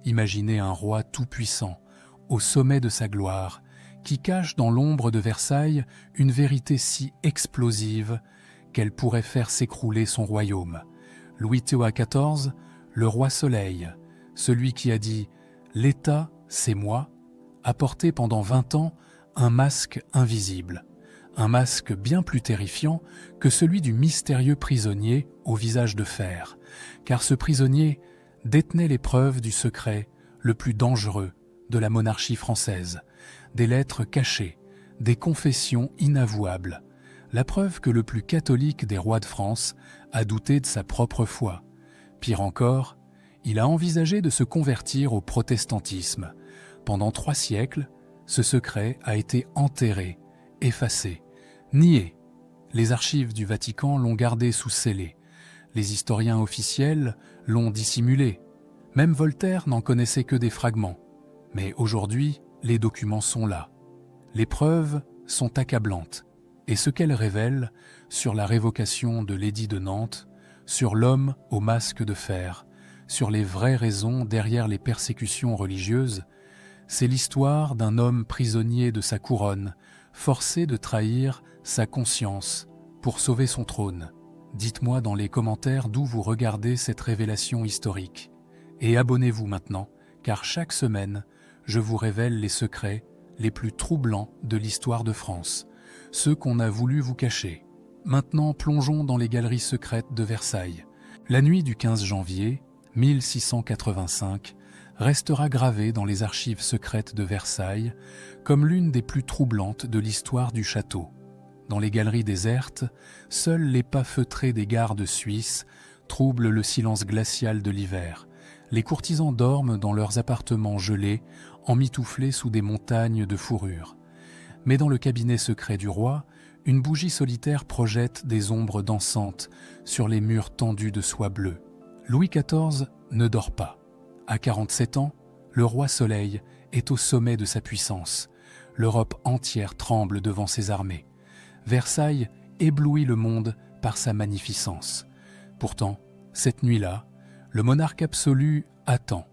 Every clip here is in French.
Imaginez un roi tout-puissant, au sommet de sa gloire, qui cache dans l'ombre de Versailles une vérité si explosive qu'elle pourrait faire s'écrouler son royaume. Louis-Théophile XIV, le roi Soleil, celui qui a dit « L'État, c'est moi », a porté pendant 20 ans un masque invisible, un masque bien plus terrifiant que celui du mystérieux prisonnier au visage de fer, car ce prisonnier détenait les preuves du secret le plus dangereux de la monarchie française, des lettres cachées, des confessions inavouables, la preuve que le plus catholique des rois de France a douté de sa propre foi. Pire encore, il a envisagé de se convertir au protestantisme. Pendant 3 siècles, ce secret a été enterré, effacé, nié. Les archives du Vatican l'ont gardé sous scellé. Les historiens officiels l'ont dissimulé. Même Voltaire n'en connaissait que des fragments. Mais aujourd'hui, les documents sont là. Les preuves sont accablantes. Et ce qu'elles révèlent sur la révocation de l'édit de Nantes, sur l'homme au masque de fer, sur les vraies raisons derrière les persécutions religieuses, c'est l'histoire d'un homme prisonnier de sa couronne, forcé de trahir sa conscience pour sauver son trône. Dites-moi dans les commentaires d'où vous regardez cette révélation historique. Et abonnez-vous maintenant, car chaque semaine, je vous révèle les secrets les plus troublants de l'histoire de France, ceux qu'on a voulu vous cacher. Maintenant, plongeons dans les galeries secrètes de Versailles. La nuit du 15 janvier 1685 restera gravée dans les archives secrètes de Versailles comme l'une des plus troublantes de l'histoire du château. Dans les galeries désertes, seuls les pas feutrés des gardes suisses troublent le silence glacial de l'hiver. Les courtisans dorment dans leurs appartements gelés, emmitouflés sous des montagnes de fourrure. Mais dans le cabinet secret du roi, une bougie solitaire projette des ombres dansantes sur les murs tendus de soie bleue. Louis XIV ne dort pas. À 47 ans, le roi Soleil est au sommet de sa puissance. L'Europe entière tremble devant ses armées. Versailles éblouit le monde par sa magnificence. Pourtant, cette nuit-là, le monarque absolu attend,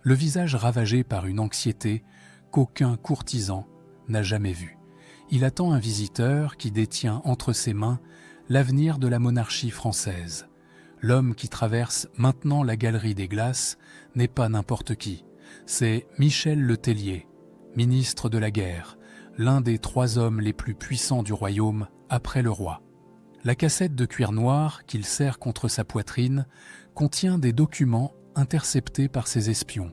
le visage ravagé par une anxiété qu'aucun courtisan n'a jamais vue. Il attend un visiteur qui détient entre ses mains l'avenir de la monarchie française. L'homme qui traverse maintenant la galerie des glaces n'est pas n'importe qui. C'est Michel Le Tellier, ministre de la guerre, l'un des 3 hommes les plus puissants du royaume après le roi. La cassette de cuir noir qu'il serre contre sa poitrine contient des documents interceptés par ses espions,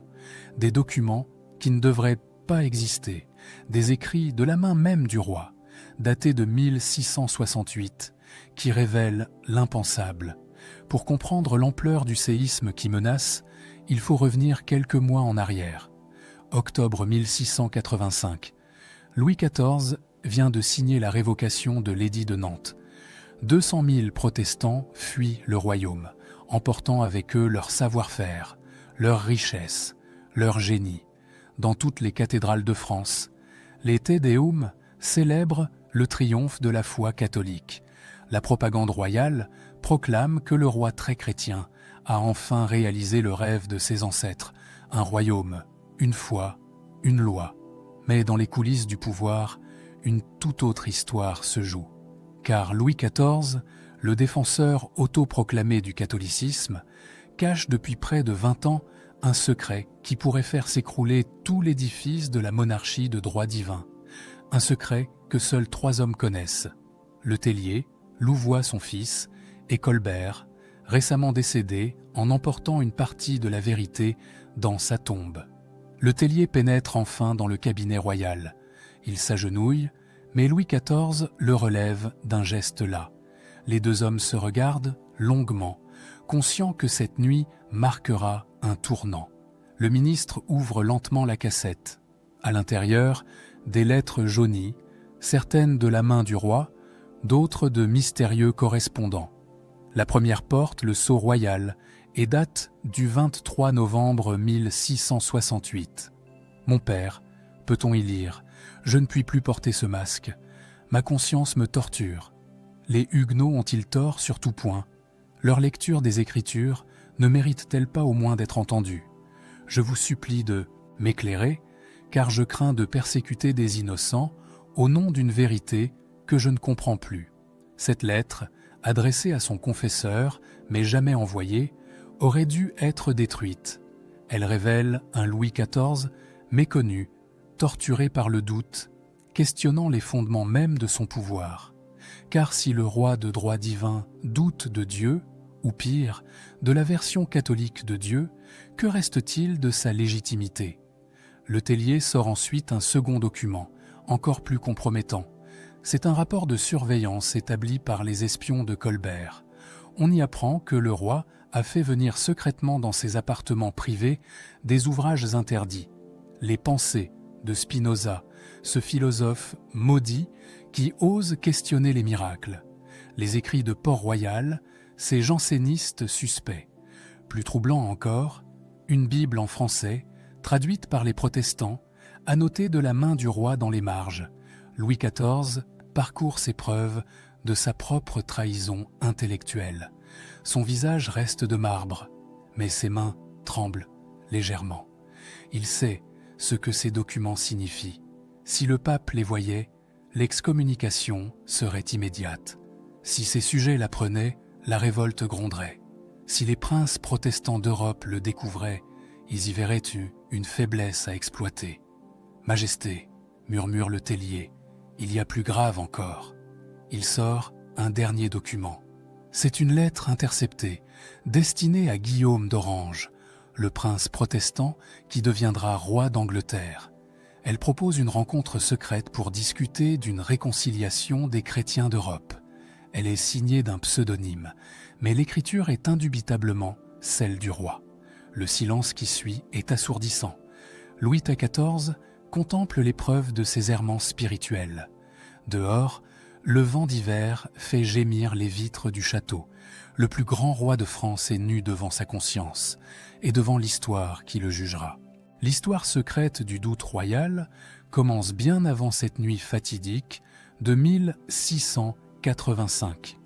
des documents qui ne devraient pas exister, des écrits de la main même du roi, datés de 1668, qui révèlent l'impensable. Pour comprendre l'ampleur du séisme qui menace, il faut revenir quelques mois en arrière. Octobre 1685. Louis XIV vient de signer la révocation de l'édit de Nantes. 200 000 protestants fuient le royaume, emportant avec eux leur savoir-faire, leur richesse, leur génie. Dans toutes les cathédrales de France, les Te Deum célèbrent le triomphe de la foi catholique. La propagande royale proclame que le roi très chrétien a enfin réalisé le rêve de ses ancêtres, un royaume, une foi, une loi. Mais dans les coulisses du pouvoir, une toute autre histoire se joue. Car Louis XIV, le défenseur autoproclamé du catholicisme, cache depuis près de 20 ans un secret qui pourrait faire s'écrouler tout l'édifice de la monarchie de droit divin. Un secret que seuls 3 hommes connaissent. Le Tellier, Louvois son fils, et Colbert, récemment décédé en emportant une partie de la vérité dans sa tombe. Le Tellier pénètre enfin dans le cabinet royal. Il s'agenouille, mais Louis XIV le relève d'un geste las. Les 2 hommes se regardent longuement, conscients que cette nuit marquera un tournant. Le ministre ouvre lentement la cassette. À l'intérieur, des lettres jaunies, certaines de la main du roi, d'autres de mystérieux correspondants. La première porte le sceau royal et date du 23 novembre 1668. « Mon père, peut-on y lire, je ne puis plus porter ce masque. Ma conscience me torture. Les Huguenots ont-ils tort sur tout point? Leur lecture des Écritures ne mérite-t-elle pas au moins d'être entendue? Je vous supplie de m'éclairer, car je crains de persécuter des innocents au nom d'une vérité que je ne comprends plus. » Cette lettre, adressée à son confesseur, mais jamais envoyée, aurait dû être détruite. Elle révèle un Louis XIV méconnu, torturé par le doute, questionnant les fondements même de son pouvoir. Car si le roi de droit divin doute de Dieu, ou pire, de la version catholique de Dieu, que reste-t-il de sa légitimité? Le Tellier sort ensuite un second document, encore plus compromettant. C'est un rapport de surveillance établi par les espions de Colbert. On y apprend que le roi a fait venir secrètement dans ses appartements privés des ouvrages interdits. Les Pensées de Spinoza, ce philosophe maudit qui ose questionner les miracles. Les écrits de Port-Royal, ces jansénistes suspects. Plus troublant encore, une Bible en français, traduite par les protestants, annotée de la main du roi dans les marges. Louis XIV parcourt ses preuves de sa propre trahison intellectuelle. Son visage reste de marbre, mais ses mains tremblent légèrement. Il sait ce que ces documents signifient. Si le pape les voyait, l'excommunication serait immédiate. Si ses sujets l'apprenaient, la révolte gronderait. Si les princes protestants d'Europe le découvraient, ils y verraient une faiblesse à exploiter. « Majesté, » murmure le Tellier, « il y a plus grave encore. » Il sort un dernier document. C'est une lettre interceptée, destinée à Guillaume d'Orange, le prince protestant qui deviendra roi d'Angleterre. Elle propose une rencontre secrète pour discuter d'une réconciliation des chrétiens d'Europe. Elle est signée d'un pseudonyme, mais l'écriture est indubitablement celle du roi. Le silence qui suit est assourdissant. Louis XIV contemple l'épreuve de ses errements spirituels. Dehors, le vent d'hiver fait gémir les vitres du château. Le plus grand roi de France est nu devant sa conscience et devant l'histoire qui le jugera. L'histoire secrète du doute royal commence bien avant cette nuit fatidique de 1685.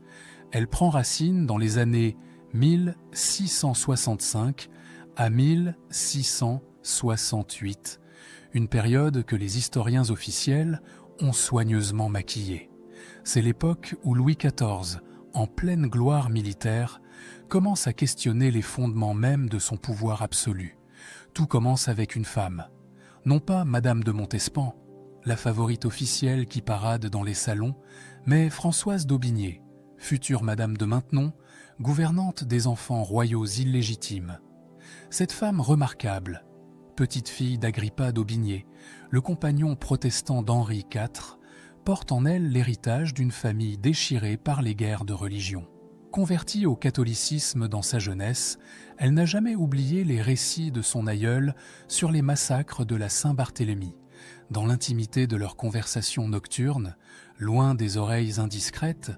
Elle prend racine dans les années 1665 à 1668, une période que les historiens officiels ont soigneusement maquillée. C'est l'époque où Louis XIV, en pleine gloire militaire, commence à questionner les fondements même de son pouvoir absolu. Tout commence avec une femme. Non pas Madame de Montespan, la favorite officielle qui parade dans les salons, mais Françoise d'Aubigné, future Madame de Maintenon, gouvernante des enfants royaux illégitimes. Cette femme remarquable, petite fille d'Agrippa d'Aubigné, le compagnon protestant d'Henri IV, porte en elle l'héritage d'une famille déchirée par les guerres de religion. Convertie au catholicisme dans sa jeunesse, elle n'a jamais oublié les récits de son aïeul sur les massacres de la Saint-Barthélemy. Dans l'intimité de leurs conversations nocturnes, loin des oreilles indiscrètes,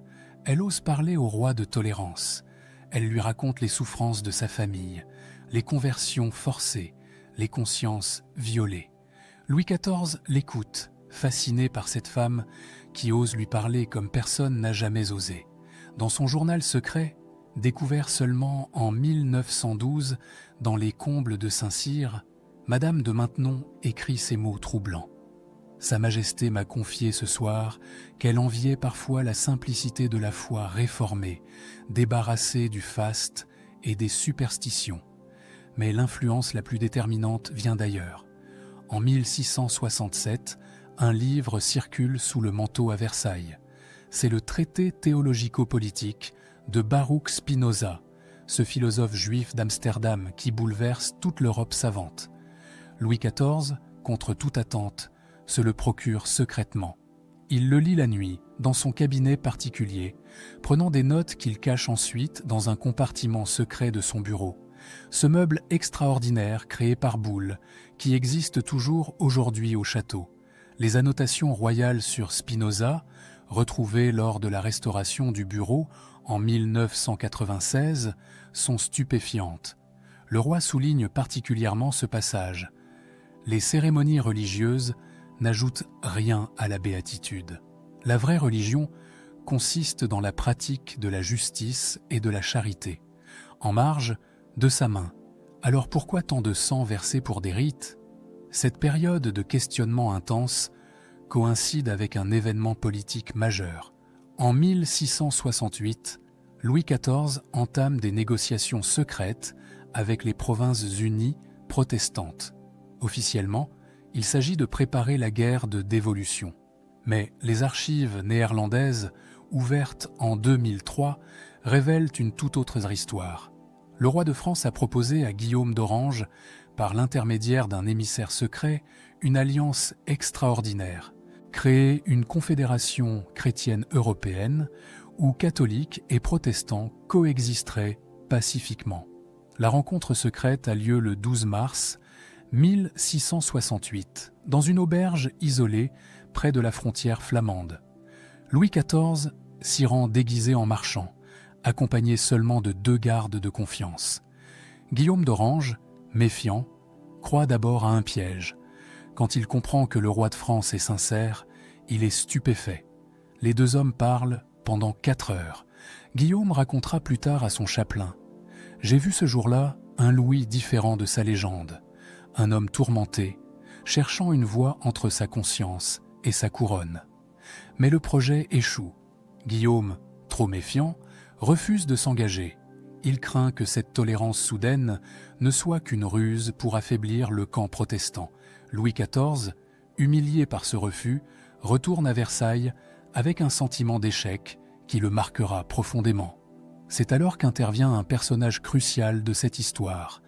elle ose parler au roi de tolérance. Elle lui raconte les souffrances de sa famille, les conversions forcées, les consciences violées. Louis XIV l'écoute, fasciné par cette femme qui ose lui parler comme personne n'a jamais osé. Dans son journal secret, découvert seulement en 1912 dans les combles de Saint-Cyr, Madame de Maintenon écrit ces mots troublants. « Sa Majesté m'a confié ce soir qu'elle enviait parfois la simplicité de la foi réformée, débarrassée du faste et des superstitions. Mais l'influence la plus déterminante vient d'ailleurs. En 1667, un livre circule sous le manteau à Versailles. C'est le traité théologico-politique de Baruch Spinoza, ce philosophe juif d'Amsterdam qui bouleverse toute l'Europe savante. Louis XIV, contre toute attente, se le procure secrètement. Il le lit la nuit, dans son cabinet particulier, prenant des notes qu'il cache ensuite dans un compartiment secret de son bureau. Ce meuble extraordinaire créé par Boulle, qui existe toujours aujourd'hui au château. Les annotations royales sur Spinoza, retrouvées lors de la restauration du bureau en 1996, sont stupéfiantes. Le roi souligne particulièrement ce passage. Les cérémonies religieuses n'ajoutent rien à la béatitude. La vraie religion consiste dans la pratique de la justice et de la charité. En marge, de sa main, Alors pourquoi tant de sang versé pour des rites? Cette période de questionnement intense coïncide avec un événement politique majeur. En 1668, Louis XIV entame des négociations secrètes avec les Provinces-Unies protestantes. Officiellement, il s'agit de préparer la guerre de dévolution. Mais les archives néerlandaises, ouvertes en 2003, révèlent une toute autre histoire. Le roi de France a proposé à Guillaume d'Orange, par l'intermédiaire d'un émissaire secret, une alliance extraordinaire, créer une confédération chrétienne européenne où catholiques et protestants coexisteraient pacifiquement. La rencontre secrète a lieu le 12 mars 1668, dans une auberge isolée près de la frontière flamande. Louis XIV s'y rend déguisé en marchand, accompagné seulement de 2 gardes de confiance. Guillaume d'Orange, méfiant, croit d'abord à un piège. Quand il comprend que le roi de France est sincère, il est stupéfait. Les 2 hommes parlent pendant 4 heures. Guillaume racontera plus tard à son chapelain: « J'ai vu ce jour-là un Louis différent de sa légende, un homme tourmenté, cherchant une voie entre sa conscience et sa couronne. » Mais le projet échoue. Guillaume, trop méfiant, refuse de s'engager. Il craint que cette tolérance soudaine ne soit qu'une ruse pour affaiblir le camp protestant. Louis XIV, humilié par ce refus, retourne à Versailles avec un sentiment d'échec qui le marquera profondément. C'est alors qu'intervient un personnage crucial de cette histoire,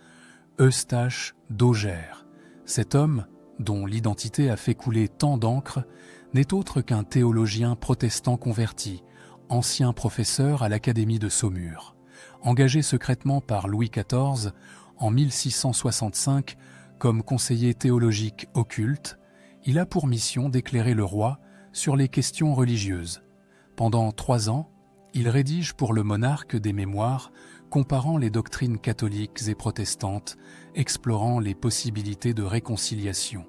Eustache d'Augers. Cet homme, dont l'identité a fait couler tant d'encre, n'est autre qu'un théologien protestant converti, ancien professeur à l'Académie de Saumur. Engagé secrètement par Louis XIV en 1665 comme conseiller théologique occulte, il a pour mission d'éclairer le roi sur les questions religieuses. Pendant 3 ans, il rédige pour le monarque des mémoires comparant les doctrines catholiques et protestantes, explorant les possibilités de réconciliation.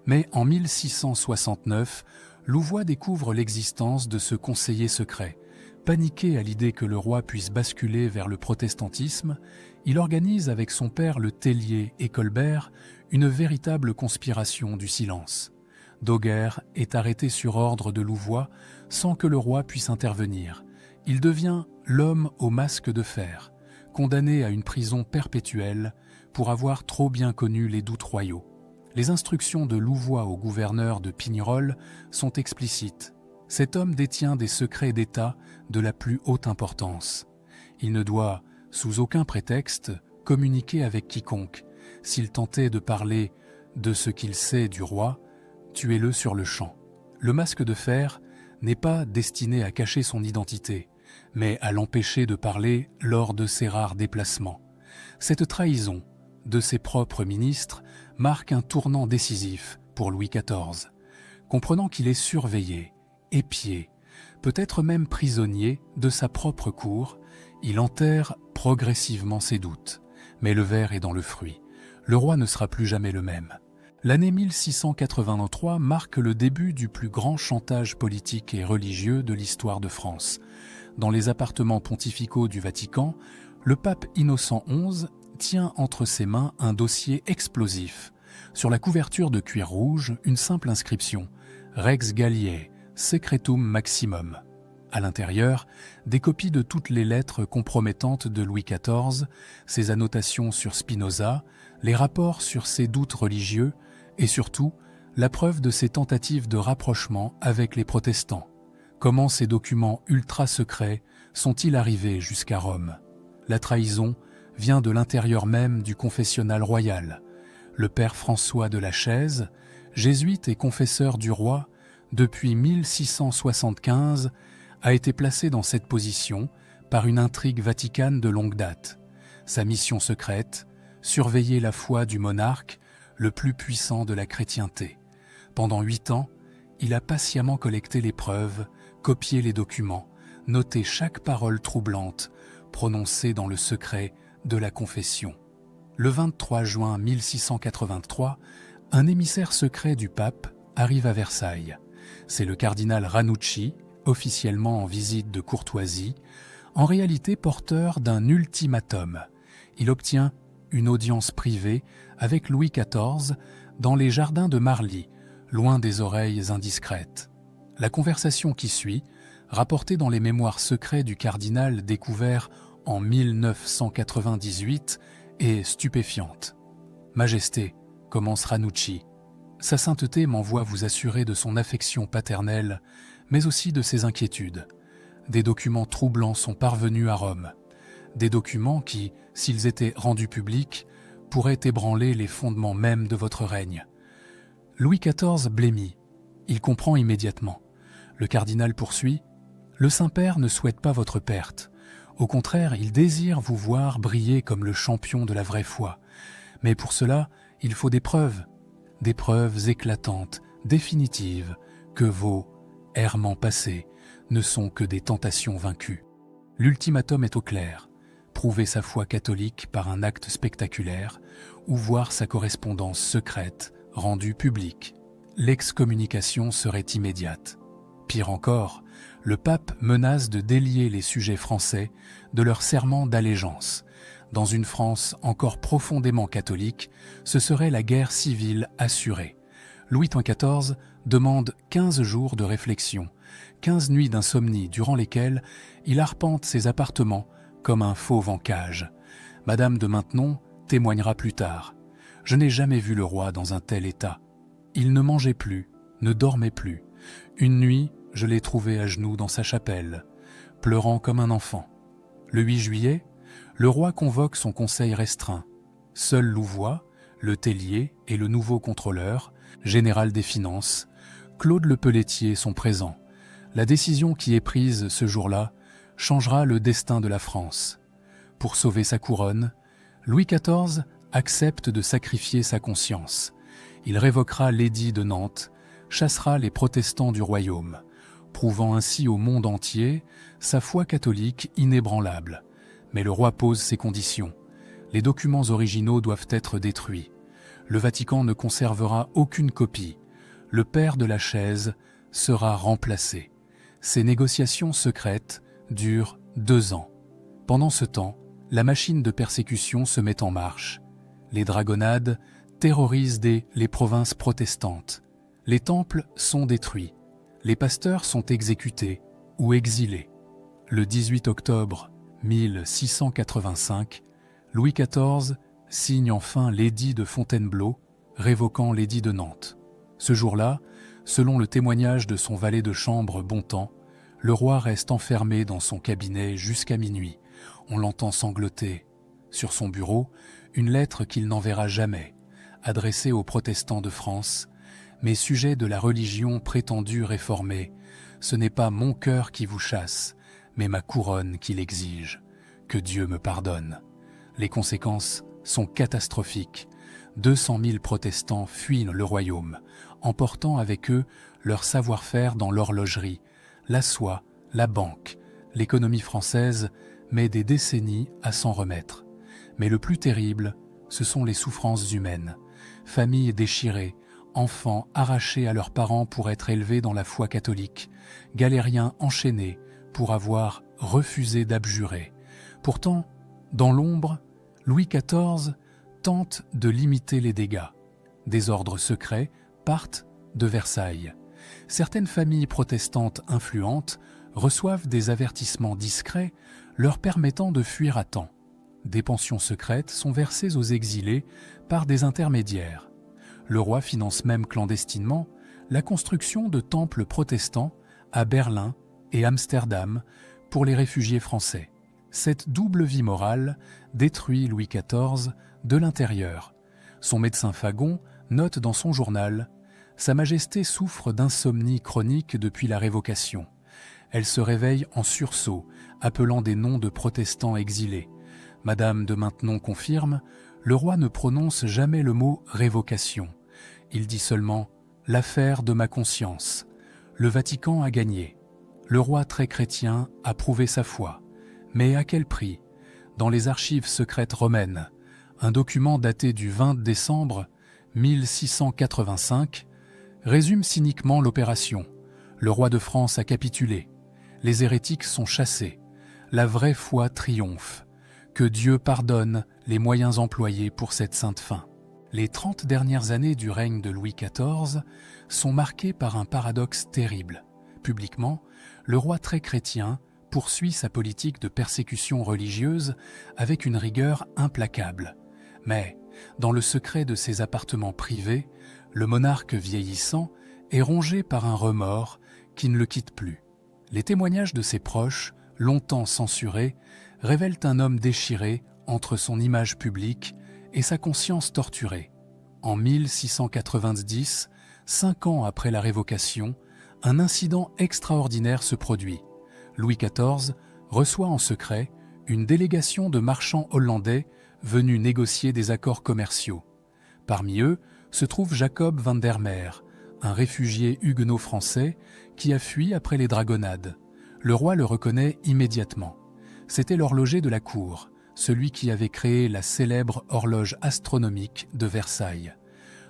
Mais en 1669, Louvois découvre l'existence de ce conseiller secret. Paniqué à l'idée que le roi puisse basculer vers le protestantisme, il organise avec son père le Tellier et Colbert une véritable conspiration du silence. D'Augers est arrêté sur ordre de Louvois sans que le roi puisse intervenir. Il devient l'homme au masque de fer, condamné à une prison perpétuelle pour avoir trop bien connu les doutes royaux. Les instructions de Louvois au gouverneur de Pignerol sont explicites. Cet homme détient des secrets d'État de la plus haute importance. Il ne doit, sous aucun prétexte, communiquer avec quiconque. S'il tentait de parler de ce qu'il sait du roi, tuez-le sur le champ. Le masque de fer n'est pas destiné à cacher son identité, mais à l'empêcher de parler lors de ses rares déplacements. Cette trahison de ses propres ministres marque un tournant décisif pour Louis XIV. Comprenant qu'il est surveillé, épié, peut-être même prisonnier de sa propre cour, il enterre progressivement ses doutes. Mais le ver est dans le fruit. Le roi ne sera plus jamais le même. L'année 1683 marque le début du plus grand chantage politique et religieux de l'histoire de France. Dans les appartements pontificaux du Vatican, le pape Innocent XI tient entre ses mains un dossier explosif. Sur la couverture de cuir rouge, une simple inscription « Rex Galliae, Secretum Maximum ». À l'intérieur, des copies de toutes les lettres compromettantes de Louis XIV, ses annotations sur Spinoza, les rapports sur ses doutes religieux et surtout la preuve de ses tentatives de rapprochement avec les protestants. Comment ces documents ultra-secrets sont-ils arrivés jusqu'à Rome? La trahison vient de l'intérieur même du confessionnal royal. Le père François de la Chaise, jésuite et confesseur du roi, depuis 1675, a été placé dans cette position par une intrigue vaticane de longue date. Sa mission secrète, surveiller la foi du monarque, le plus puissant de la chrétienté. Pendant 8 ans, il a patiemment collecté les preuves, copié les documents, noté chaque parole troublante, prononcée dans le secret de la confession. Le 23 juin 1683, un émissaire secret du pape arrive à Versailles. C'est le cardinal Ranucci, officiellement en visite de courtoisie, en réalité porteur d'un ultimatum. Il obtient une audience privée avec Louis XIV dans les jardins de Marly, loin des oreilles indiscrètes. La conversation qui suit, rapportée dans les mémoires secrets du cardinal découverts en 1998, est stupéfiante. « Majesté, commence Ranucci, Sa sainteté m'envoie vous assurer de son affection paternelle, mais aussi de ses inquiétudes. Des documents troublants sont parvenus à Rome. Des documents qui, s'ils étaient rendus publics, pourraient ébranler les fondements mêmes de votre règne. » Louis XIV blêmit. Il comprend immédiatement. Le cardinal poursuit. « Le Saint-Père ne souhaite pas votre perte. Au contraire, il désire vous voir briller comme le champion de la vraie foi. Mais pour cela, il faut des preuves éclatantes, définitives, que vos errements passés ne sont que des tentations vaincues. L'ultimatum est au clair. Prouver sa foi catholique par un acte spectaculaire ou voir sa correspondance secrète rendue publique. L'excommunication serait immédiate. Pire encore, le pape menace de délier les sujets français de leur serment d'allégeance. Dans une France encore profondément catholique, ce serait la guerre civile assurée. Louis XIV demande 15 jours de réflexion, 15 nuits d'insomnie durant lesquelles il arpente ses appartements comme un fauve en cage. Madame de Maintenon témoignera plus tard. « Je n'ai jamais vu le roi dans un tel état. Il ne mangeait plus, ne dormait plus. Une nuit, je l'ai trouvé à genoux dans sa chapelle, pleurant comme un enfant. Le 8 juillet, le roi convoque son conseil restreint. Seul Louvois, le tellier et le nouveau contrôleur, général des finances, Claude Le Pelletier sont présents. La décision qui est prise ce jour-là changera le destin de la France. Pour sauver sa couronne, Louis XIV accepte de sacrifier sa conscience. Il révoquera l'édit de Nantes, chassera les protestants du royaume, prouvant ainsi au monde entier sa foi catholique inébranlable. Mais le roi pose ses conditions. Les documents originaux doivent être détruits. Le Vatican ne conservera aucune copie. Le père de la chaise sera remplacé. Ces négociations secrètes durent 2 ans. Pendant ce temps, la machine de persécution se met en marche. Les dragonnades terrorisent les provinces protestantes. Les temples sont détruits. Les pasteurs sont exécutés ou exilés. Le 18 octobre 1685, Louis XIV signe enfin l'édit de Fontainebleau, révoquant l'édit de Nantes. Ce jour-là, selon le témoignage de son valet de chambre Bontemps, le roi reste enfermé dans son cabinet jusqu'à minuit. On l'entend sangloter. Sur son bureau, une lettre qu'il n'enverra jamais, adressée aux protestants de France, mais sujet de la religion prétendue réformée. Ce n'est pas mon cœur qui vous chasse, mais ma couronne qui l'exige. Que Dieu me pardonne. Les conséquences sont catastrophiques. 200 000 protestants fuient le royaume, emportant avec eux leur savoir-faire dans l'horlogerie, la soie, la banque. L'économie française met des décennies à s'en remettre. Mais le plus terrible, ce sont les souffrances humaines. Familles déchirées, enfants arrachés à leurs parents pour être élevés dans la foi catholique, galériens enchaînés pour avoir refusé d'abjurer. Pourtant, dans l'ombre, Louis XIV tente de limiter les dégâts. Des ordres secrets partent de Versailles. Certaines familles protestantes influentes reçoivent des avertissements discrets leur permettant de fuir à temps. Des pensions secrètes sont versées aux exilés par des intermédiaires. Le roi finance même clandestinement la construction de temples protestants à Berlin et Amsterdam pour les réfugiés français. Cette double vie morale détruit Louis XIV de l'intérieur. Son médecin Fagon note dans son journal « Sa Majesté souffre d'insomnie chronique depuis la révocation. Elle se réveille en sursaut, appelant des noms de protestants exilés. Madame de Maintenon confirme, le roi ne prononce jamais le mot « révocation ». Il dit seulement « l'affaire de ma conscience ». Le Vatican a gagné. Le roi très chrétien a prouvé sa foi. Mais à quel prix? Dans les archives secrètes romaines, un document daté du 20 décembre 1685 résume cyniquement l'opération. Le roi de France a capitulé. Les hérétiques sont chassés. La vraie foi triomphe. Que Dieu pardonne les moyens employés pour cette sainte fin. Les 30 dernières années du règne de Louis XIV sont marquées par un paradoxe terrible. Publiquement, le roi très chrétien poursuit sa politique de persécution religieuse avec une rigueur implacable. Mais, dans le secret de ses appartements privés, le monarque vieillissant est rongé par un remords qui ne le quitte plus. Les témoignages de ses proches, longtemps censurés, révèlent un homme déchiré entre son image publique et sa conscience torturée. En 1690, 5 ans après la révocation, un incident extraordinaire se produit. Louis XIV reçoit en secret une délégation de marchands hollandais venus négocier des accords commerciaux. Parmi eux se trouve Jacob van der Meer, un réfugié huguenot français qui a fui après les dragonnades. Le roi le reconnaît immédiatement. C'était l'horloger de la cour, celui qui avait créé la célèbre horloge astronomique de Versailles.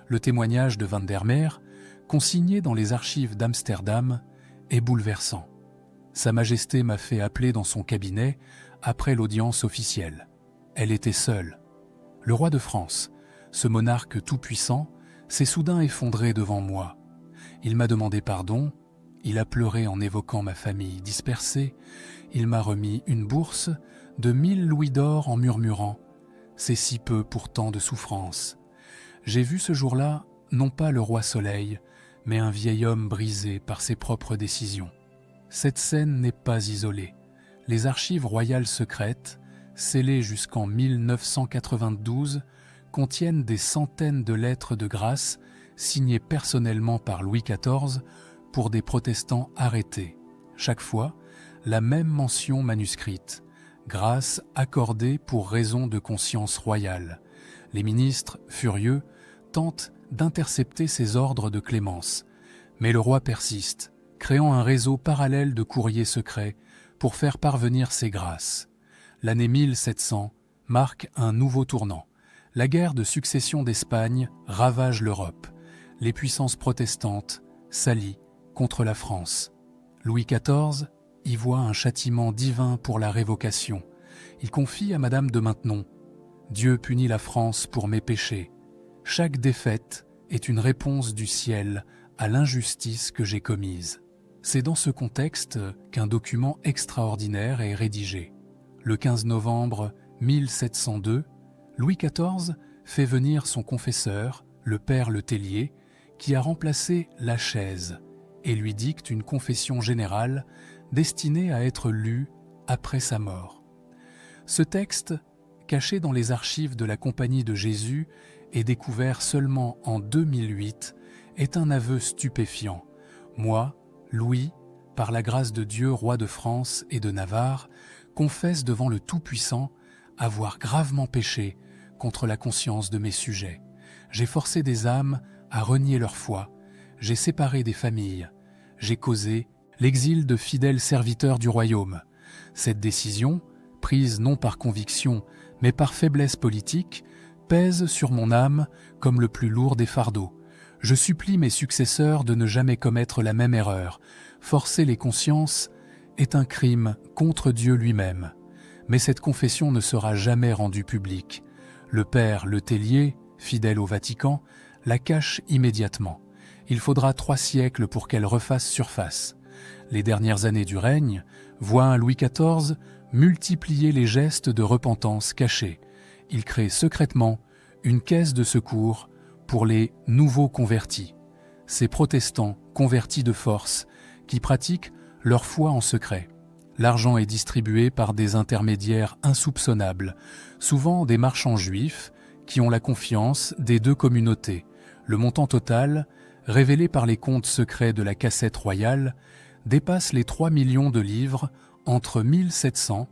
Le témoignage de van der Meer, consigné dans les archives d'Amsterdam, est bouleversant. Sa Majesté m'a fait appeler dans son cabinet après l'audience officielle. Elle était seule. Le roi de France, ce monarque tout-puissant, s'est soudain effondré devant moi. Il m'a demandé pardon, il a pleuré en évoquant ma famille dispersée, il m'a remis une bourse de 1000 louis d'or en murmurant « C'est si peu pour tant de souffrance ». J'ai vu ce jour-là non pas le roi Soleil, mais un vieil homme brisé par ses propres décisions. Cette scène n'est pas isolée. Les archives royales secrètes, scellées jusqu'en 1992, contiennent des centaines de lettres de grâce signées personnellement par Louis XIV pour des protestants arrêtés. Chaque fois, la même mention manuscrite. Grâce accordée pour raison de conscience royale. Les ministres, furieux, tentent d'intercepter ces ordres de clémence. Mais le roi persiste, créant un réseau parallèle de courriers secrets pour faire parvenir ces grâces. L'année 1700 marque un nouveau tournant. La guerre de succession d'Espagne ravage l'Europe. Les puissances protestantes s'allient contre la France. Louis XIV y voit un châtiment divin pour la révocation. Il confie à Madame de Maintenon « Dieu punit la France pour mes péchés. Chaque défaite est une réponse du ciel à l'injustice que j'ai commise. » C'est dans ce contexte qu'un document extraordinaire est rédigé. Le 15 novembre 1702, Louis XIV fait venir son confesseur, le père Le Tellier, qui a remplacé la chaise, et lui dicte une confession générale destinée à être lue après sa mort. Ce texte, caché dans les archives de la Compagnie de Jésus et découvert seulement en 2008, est un aveu stupéfiant. Moi, Louis, par la grâce de Dieu, roi de France et de Navarre, confesse devant le Tout-Puissant avoir gravement péché contre la conscience de mes sujets. J'ai forcé des âmes à renier leur foi, j'ai séparé des familles, j'ai causé l'exil de fidèles serviteurs du royaume. Cette décision, prise non par conviction, mais par faiblesse politique, pèse sur mon âme comme le plus lourd des fardeaux. Je supplie mes successeurs de ne jamais commettre la même erreur. Forcer les consciences est un crime contre Dieu lui-même. Mais cette confession ne sera jamais rendue publique. Le père Le Tellier, fidèle au Vatican, la cache immédiatement. Il faudra 3 siècles pour qu'elle refasse surface. Les dernières années du règne voient un Louis XIV multiplier les gestes de repentance cachés. Il crée secrètement une caisse de secours pour les nouveaux convertis, ces protestants convertis de force qui pratiquent leur foi en secret. L'argent est distribué par des intermédiaires insoupçonnables, souvent des marchands juifs qui ont la confiance des 2 communautés. Le montant total, révélé par les comptes secrets de la cassette royale, dépasse les 3 millions de livres entre 1700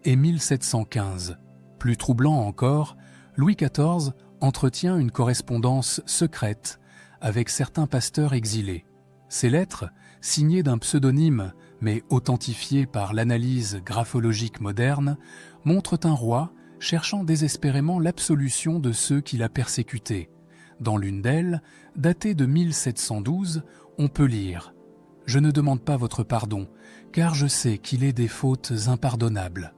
et 1715. Plus troublant encore, Louis XIV entretient une correspondance secrète avec certains pasteurs exilés. Ces lettres, signées d'un pseudonyme mais authentifiées par l'analyse graphologique moderne, montrent un roi cherchant désespérément l'absolution de ceux qu'il a persécutés. Dans l'une d'elles, datée de 1712, on peut lire « Je ne demande pas votre pardon, car je sais qu'il est des fautes impardonnables.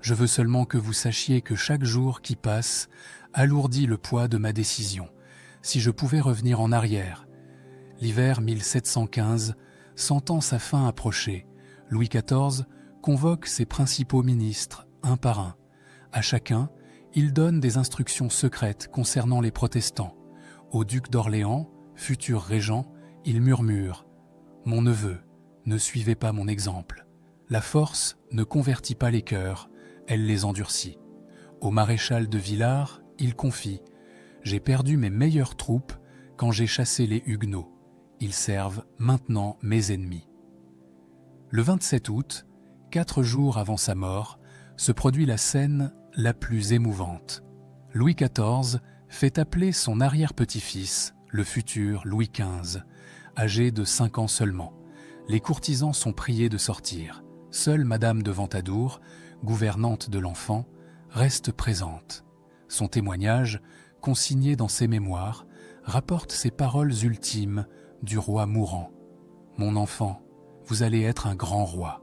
Je veux seulement que vous sachiez que chaque jour qui passe alourdit le poids de ma décision. Si je pouvais revenir en arrière. L'hiver 1715, sentant sa fin approcher, Louis XIV convoque ses principaux ministres, un par un. À chacun, il donne des instructions secrètes concernant les protestants. Au duc d'Orléans, futur régent, il murmure « Mon neveu, ne suivez pas mon exemple. La force ne convertit pas les cœurs, elle les endurcit. » Au maréchal de Villars, il confie « J'ai perdu mes meilleures troupes quand j'ai chassé les Huguenots. Ils servent maintenant mes ennemis. » Le 27 août, 4 jours avant sa mort, se produit la scène la plus émouvante. Louis XIV fait appeler son arrière-petit-fils, le futur Louis XV, âgé de 5 ans seulement. Les courtisans sont priés de sortir. Seule Madame de Ventadour, gouvernante de l'enfant, reste présente. Son témoignage, consigné dans ses mémoires, rapporte ces paroles ultimes du roi mourant. « Mon enfant, vous allez être un grand roi.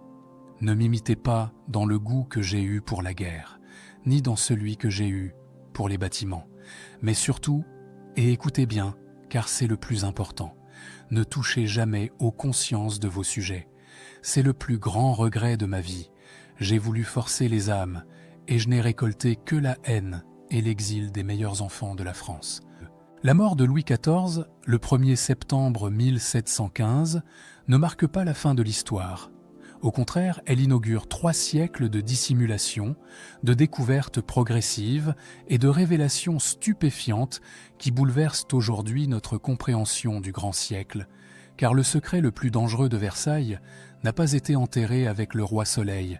Ne m'imitez pas dans le goût que j'ai eu pour la guerre, ni dans celui que j'ai eu pour les bâtiments. Mais surtout, et écoutez bien, car c'est le plus important, ne touchez jamais aux consciences de vos sujets. C'est le plus grand regret de ma vie. J'ai voulu forcer les âmes, et je n'ai récolté que la haine et l'exil des meilleurs enfants de la France. » La mort de Louis XIV, le 1er septembre 1715, ne marque pas la fin de l'histoire. Au contraire, elle inaugure 3 siècles de dissimulation, de découvertes progressives et de révélations stupéfiantes qui bouleversent aujourd'hui notre compréhension du grand siècle, car le secret le plus dangereux de Versailles n'a pas été enterré avec le roi Soleil.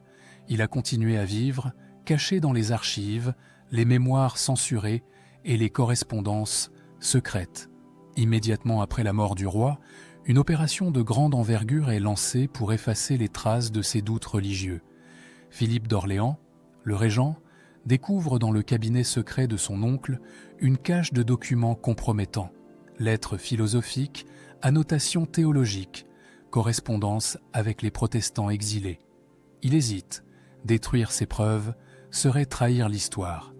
Il a continué à vivre, caché dans les archives, les mémoires censurées et les correspondances secrètes. Immédiatement après la mort du roi, une opération de grande envergure est lancée pour effacer les traces de ses doutes religieux. Philippe d'Orléans, le régent, découvre dans le cabinet secret de son oncle une cache de documents compromettants, lettres philosophiques, annotations théologiques, correspondances avec les protestants exilés. Il hésite. Détruire ces preuves serait trahir l'histoire.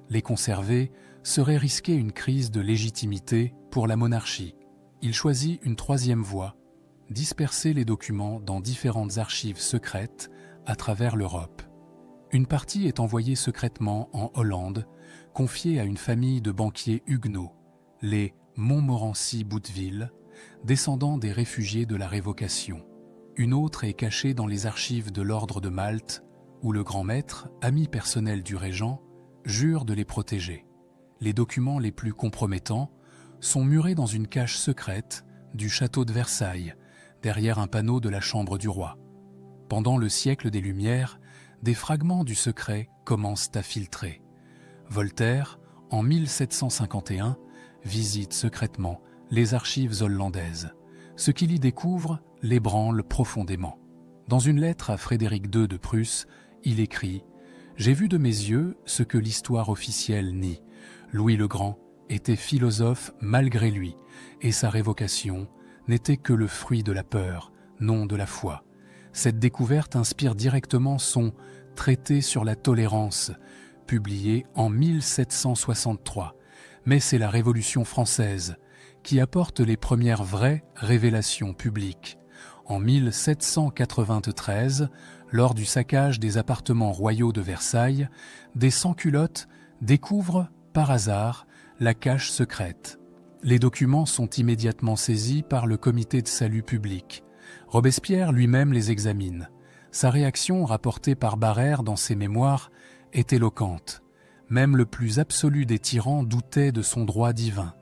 Les conserver serait risquer une crise de légitimité pour la monarchie. Il choisit une 3e voie, disperser les documents dans différentes archives secrètes à travers l'Europe. Une partie est envoyée secrètement en Hollande, confiée à une famille de banquiers huguenots, les Montmorency-Bouteville, descendants des réfugiés de la Révocation. Une autre est cachée dans les archives de l'Ordre de Malte, où le grand maître, ami personnel du régent, jure de les protéger. Les documents les plus compromettants sont murés dans une cage secrète du château de Versailles, derrière un panneau de la chambre du roi. Pendant le siècle des Lumières, des fragments du secret commencent à filtrer. Voltaire, en 1751, visite secrètement les archives hollandaises. Ce qu'il y découvre l'ébranle profondément. Dans une lettre à Frédéric II de Prusse, il écrit « J'ai vu de mes yeux ce que l'histoire officielle nie. Louis le Grand était philosophe malgré lui, et sa révocation n'était que le fruit de la peur, non de la foi. Cette découverte inspire directement son « Traité sur la tolérance », publié en 1763. Mais c'est la Révolution française qui apporte les premières vraies révélations publiques. En 1793, lors du saccage des appartements royaux de Versailles, des sans-culottes découvrent, par hasard, la cache secrète. Les documents sont immédiatement saisis par le comité de salut public. Robespierre lui-même les examine. Sa réaction, rapportée par Barrère dans ses mémoires, est éloquente. Même le plus absolu des tyrans doutait de son droit divin.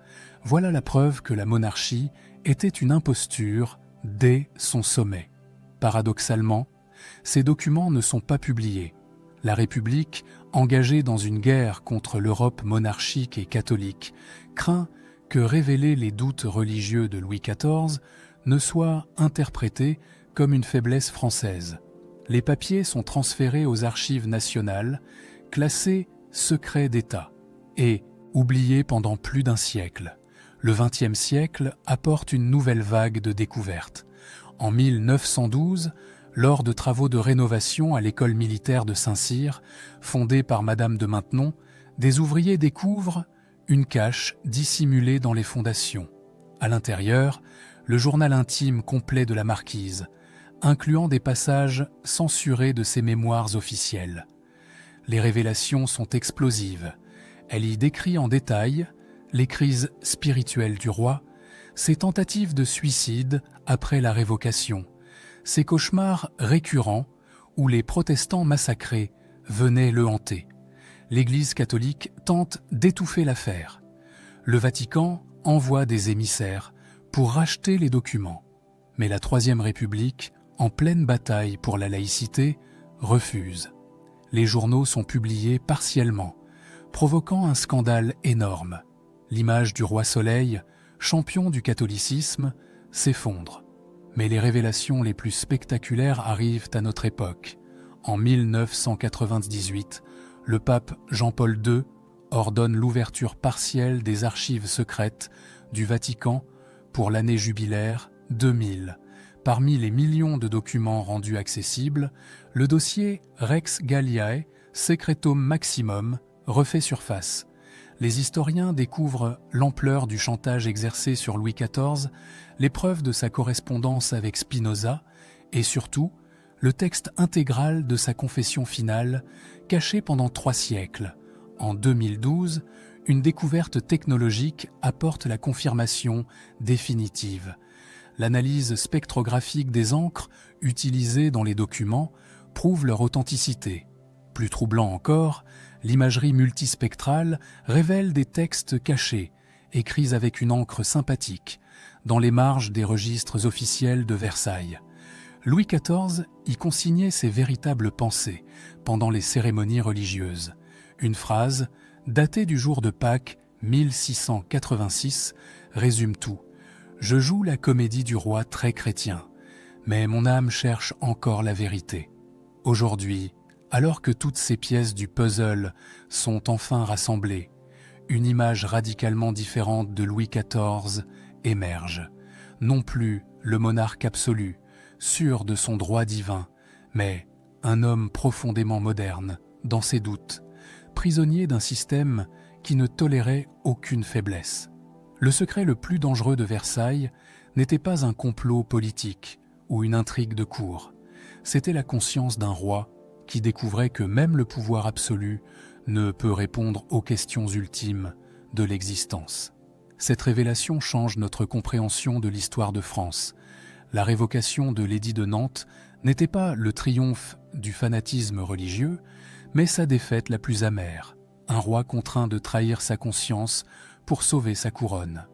Voilà la preuve que la monarchie était une imposture dès son sommet. Paradoxalement, ces documents ne sont pas publiés. La République, engagée dans une guerre contre l'Europe monarchique et catholique, craint que révéler les doutes religieux de Louis XIV ne soit interprété comme une faiblesse française. Les papiers sont transférés aux archives nationales, classés secret d'État et oubliés pendant plus d'un siècle. Le XXe siècle apporte une nouvelle vague de découvertes. En 1912, Lors de travaux de rénovation à l'école militaire de Saint-Cyr, fondée par Madame de Maintenon, des ouvriers découvrent une cache dissimulée dans les fondations. À l'intérieur, le journal intime complet de la marquise, incluant des passages censurés de ses mémoires officielles. Les révélations sont explosives. Elle y décrit en détail les crises spirituelles du roi, ses tentatives de suicide après la révocation, ses cauchemars récurrents où les protestants massacrés venaient le hanter. L'Église catholique tente d'étouffer l'affaire. Le Vatican envoie des émissaires pour racheter les documents. Mais la Troisième République, en pleine bataille pour la laïcité, refuse. Les journaux sont publiés partiellement, provoquant un scandale énorme. L'image du roi Soleil, champion du catholicisme, s'effondre. Mais les révélations les plus spectaculaires arrivent à notre époque. En 1998, le pape Jean-Paul II ordonne l'ouverture partielle des archives secrètes du Vatican pour l'année jubilaire 2000. Parmi les millions de documents rendus accessibles, le dossier Rex Galliae Secretum Maximum refait surface. Les historiens découvrent l'ampleur du chantage exercé sur Louis XIV, les preuves de sa correspondance avec Spinoza et surtout le texte intégral de sa confession finale, caché pendant 3 siècles. En 2012, une découverte technologique apporte la confirmation définitive. L'analyse spectrographique des encres utilisées dans les documents prouve leur authenticité. Plus troublant encore, l'imagerie multispectrale révèle des textes cachés, écrits avec une encre sympathique, dans les marges des registres officiels de Versailles. Louis XIV y consignait ses véritables pensées pendant les cérémonies religieuses. Une phrase, datée du jour de Pâques 1686, résume tout. « Je joue la comédie du roi très chrétien, mais mon âme cherche encore la vérité. » Aujourd'hui, alors que toutes ces pièces du puzzle sont enfin rassemblées, une image radicalement différente de Louis XIV émerge. Non plus le monarque absolu, sûr de son droit divin, mais un homme profondément moderne, dans ses doutes, prisonnier d'un système qui ne tolérait aucune faiblesse. Le secret le plus dangereux de Versailles n'était pas un complot politique ou une intrigue de cour. C'était la conscience d'un roi qui découvrait que même le pouvoir absolu ne peut répondre aux questions ultimes de l'existence. Cette révélation change notre compréhension de l'histoire de France. La révocation de l'édit de Nantes n'était pas le triomphe du fanatisme religieux, mais sa défaite la plus amère, un roi contraint de trahir sa conscience pour sauver sa couronne.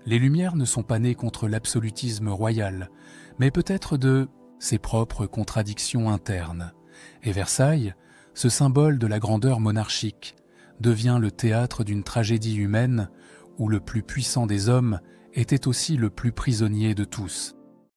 Les Lumières ne sont pas nées contre l'absolutisme royal, mais peut-être de ses propres contradictions internes. Et Versailles, ce symbole de la grandeur monarchique, devient le théâtre d'une tragédie humaine où le plus puissant des hommes était aussi le plus prisonnier de tous.